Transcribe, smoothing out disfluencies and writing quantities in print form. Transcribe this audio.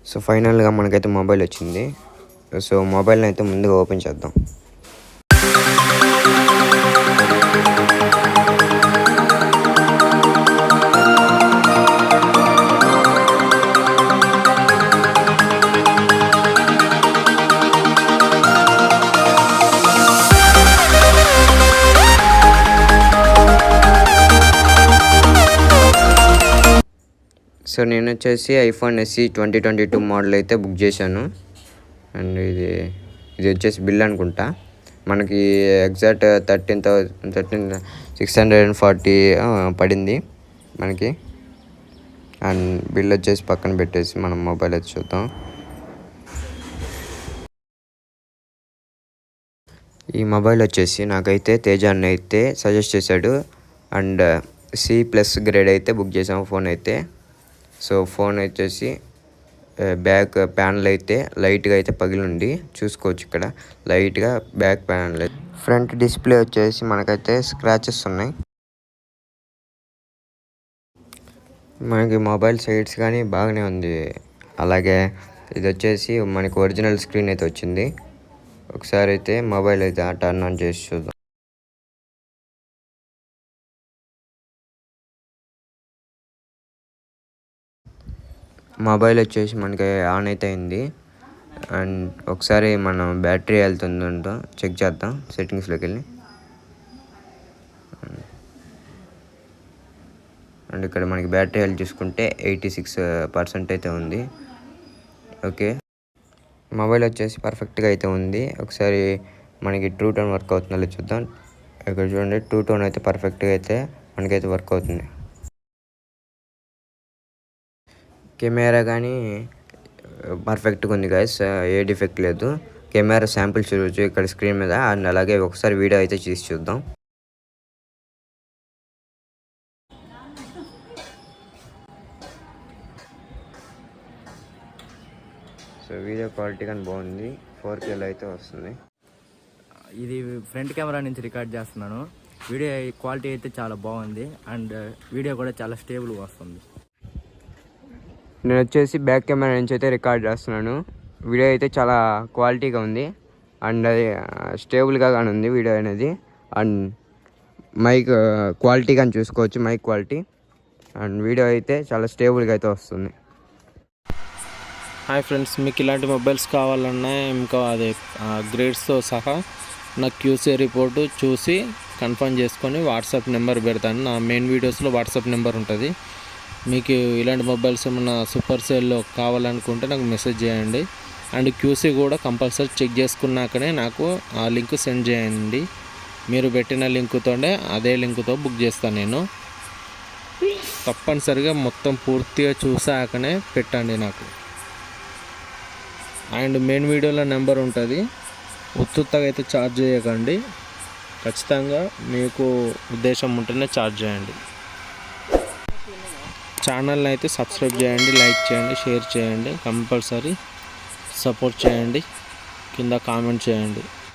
So ఫైనల్గా మనకైతే mobile వచ్చింది. సో మొబైల్ని అయితే ముందుగా ఓపెన్ చేద్దాం. సో నేను వచ్చేసి ఐఫోన్ SE 2022 మోడల్ అయితే బుక్ చేశాను. అండ్ ఇది వచ్చేసి బిల్ అనుకుంటా. మనకి ఎగ్జాక్ట్ 13,640 పడింది మనకి. అండ్ బిల్ వచ్చేసి పక్కన పెట్టేసి మనం మొబైల్ అయితే చూద్దాం. ఈ మొబైల్ వచ్చేసి నాకైతే తేజ అన్న అయితే సజెస్ట్ చేశాడు. అండ్ C+ గ్రేడ్ అయితే బుక్ చేసాము ఫోన్ అయితే. సో ఫోన్ వచ్చేసి బ్యాక్ ప్యానల్ అయితే లైట్గా అయితే పగిలింది, చూసుకోవచ్చు ఇక్కడ లైట్గా బ్యాక్ ప్యానల్. ఫ్రంట్ డిస్ప్లే వచ్చేసి మనకైతే స్క్రాచెస్ ఉన్నాయి. మనకి మొబైల్ సైడ్స్ కానీ బాగానే ఉంది. అలాగే ఇది వచ్చేసి మనకి ఒరిజినల్ స్క్రీన్ అయితే వచ్చింది. ఒకసారి అయితే మొబైల్ అయితే టర్న్ ఆన్ చేసి చూద్దాం. మొబైల్ వచ్చేసి మనకి ఆన్ అయితే అయింది. అండ్ ఒకసారి మనం బ్యాటరీ వెళ్తుందంటో చెక్ చేద్దాం సెట్టింగ్స్లోకి వెళ్ళి. అండ్ ఇక్కడ మనకి బ్యాటరీ హెల్త్ చూసుకుంటే 86% అయితే ఉంది. ఓకే, మొబైల్ వచ్చేసి పర్ఫెక్ట్గా అయితే ఉంది. ఒకసారి మనకి ట్రూ టోన్ వర్క్ అవుతుందో చూద్దాం. ఇక్కడ చూడండి, ట్రూ టోన్ అయితే పర్ఫెక్ట్గా అయితే మనకైతే వర్క్ అవుతుంది. కెమెరా కానీ పర్ఫెక్ట్గా ఉంది గైస్, ఏ డిఫెక్ట్ లేదు. కెమెరా శాంపిల్ చూడవచ్చు ఇక్కడ స్క్రీన్ మీద. అండ్ అలాగే ఒకసారి వీడియో అయితే చూసి చూద్దాం. సో వీడియో క్వాలిటీ కానీ బాగుంది, 4Kలో అయితే వస్తుంది. ఇది ఫ్రంట్ కెమెరా నుంచి రికార్డ్ చేస్తున్నాను. వీడియో క్వాలిటీ అయితే చాలా బాగుంది. అండ్ వీడియో కూడా చాలా స్టేబుల్గా వస్తుంది. నేను వచ్చేసి బ్యాక్ కెమెరా నుంచి అయితే రికార్డ్ చేస్తున్నాను. వీడియో అయితే చాలా క్వాలిటీగా ఉంది. అండ్ అది స్టేబుల్గా కానీ ఉంది వీడియో అనేది. అండ్ మైక్ క్వాలిటీ కానీ చూసుకోవచ్చు, మైక్ క్వాలిటీ. అండ్ వీడియో అయితే చాలా స్టేబుల్గా అయితే వస్తుంది. హాయ్ ఫ్రెండ్స్, మీకు ఇలాంటి మొబైల్స్ కావాలన్నా ఇంకా అదే గ్రేడ్స్తో సహా నా QC రిపోర్టు చూసి కన్ఫర్మ్ చేసుకొని వాట్సాప్ నెంబర్ పెడతాను. నా మెయిన్ వీడియోస్లో వాట్సాప్ నెంబర్ ఉంటుంది. మీకు ఇలాంటి మొబైల్స్ ఏమన్నా సూపర్ సేల్లో కావాలనుకుంటే నాకు మెసేజ్ చేయండి. అండ్ QC కూడా కంపల్సరీ చెక్ చేసుకున్నాకనే నాకు ఆ లింక్ సెండ్ చేయండి. మీరు పెట్టిన లింకుతోనే అదే లింకుతో బుక్ చేస్తాను నేను. తప్పనిసరిగా మొత్తం పూర్తిగా చూసాకనే పెట్టండి నాకు. అండ్ మెయిన్ వీడియోలో నెంబర్ ఉంటుంది, ఉత్తుత్తగా అయితే ఛార్జ్ చేయకండి. ఖచ్చితంగా మీకు ఉద్దేశం ఉంటేనే ఛార్జ్ చేయండి. ఛానల్ని అయితే సబ్స్క్రైబ్ చేయండి, లైక్ చేయండి, షేర్ చేయండి, కంపల్సరీ సపోర్ట్ చేయండి, కింద కామెంట్ చేయండి.